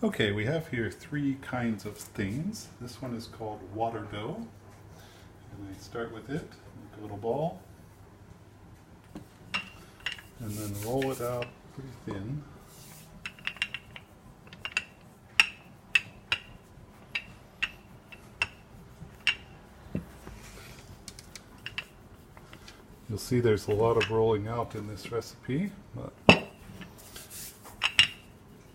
Okay, we have here three kinds of things. This one is called water dough. And I start with it, make a little ball, and then roll it out pretty thin. You'll see there's a lot of rolling out in this recipe, but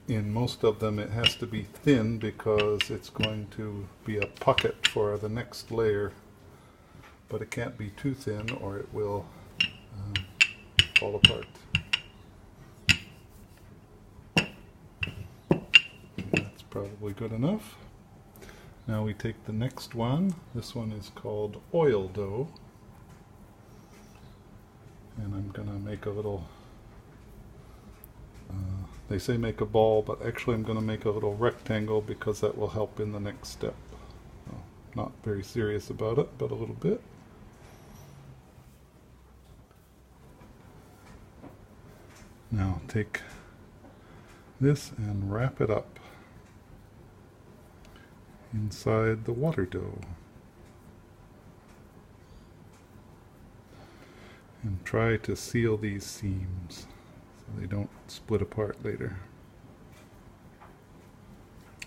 in most of them it has to be thin because it's going to be a pocket for the next layer, but it can't be too thin or it will fall apart. That's probably good enough. Now we take the next one. This one is called oil dough. And I'm going to make a little, they say make a ball, but actually I'm going to make a little rectangle because that will help in the next step. Not very serious about it, but a little bit. Now take this and wrap it up inside the water dough. And try to seal these seams so they don't split apart later.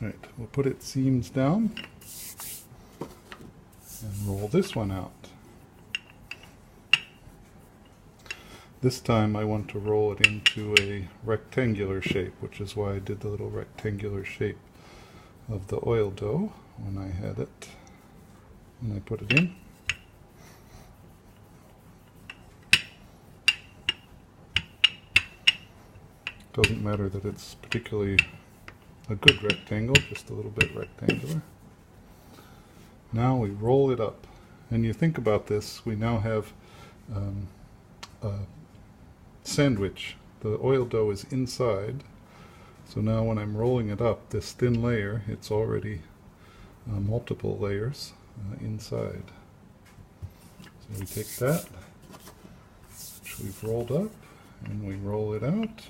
Right, we'll put its seams down and roll this one out. This time I want to roll it into a rectangular shape, which is why I did the little rectangular shape of the oil dough when I had it, when I put it in. Doesn't matter that it's particularly a good rectangle, just a little bit rectangular. Now we roll it up. And you think about this, we now have a sandwich. The oil dough is inside. So now when I'm rolling it up, this thin layer, it's already multiple layers inside. So we take that, which we've rolled up, and we roll it out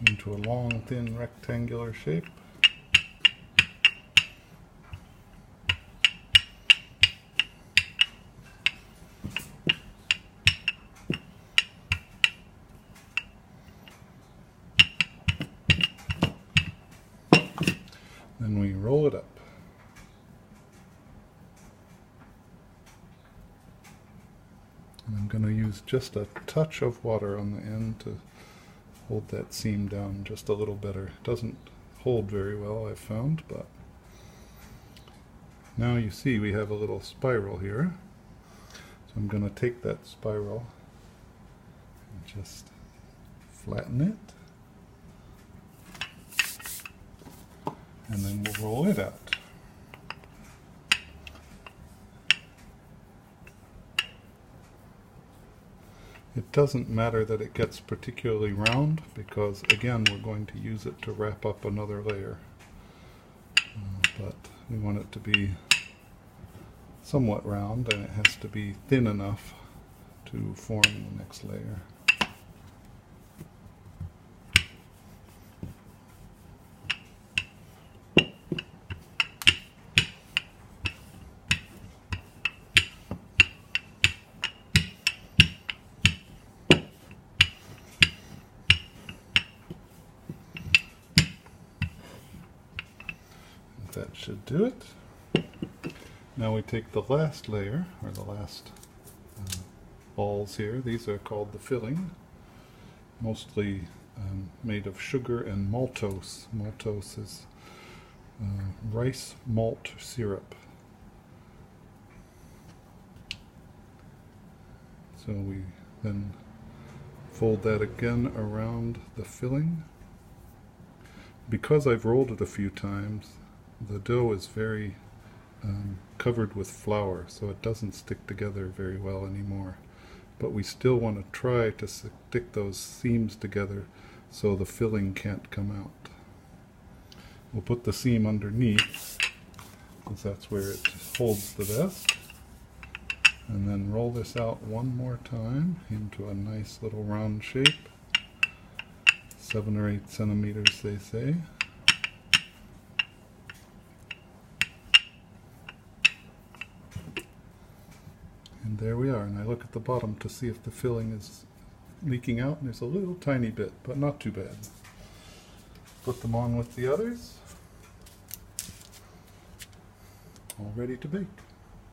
into a long, thin, rectangular shape. Then we roll it up. And I'm going to use just a touch of water on the end to hold that seam down just a little better. It doesn't hold very well, I've found, but now you see we have a little spiral here. So I'm going to take that spiral and just flatten it, and then we'll roll it out. It doesn't matter that it gets particularly round because, again, we're going to use it to wrap up another layer. But we want it to be somewhat round, and it has to be thin enough to form the next layer. That should do it. Now we take the last layer, or the last balls here. These are called the filling, mostly made of sugar and maltose. Maltose is rice malt syrup. So we then fold that again around the filling. Because I've rolled it a few times, the dough is very covered with flour, so it doesn't stick together very well anymore. But we still want to try to stick those seams together so the filling can't come out. We'll put the seam underneath, because that's where it holds the best. And then roll this out one more time into a nice little round shape. 7 or 8 centimeters, they say. And there we are, and I look at the bottom to see if the filling is leaking out, and there's a little tiny bit, but not too bad. Put them on with the others. All ready to bake.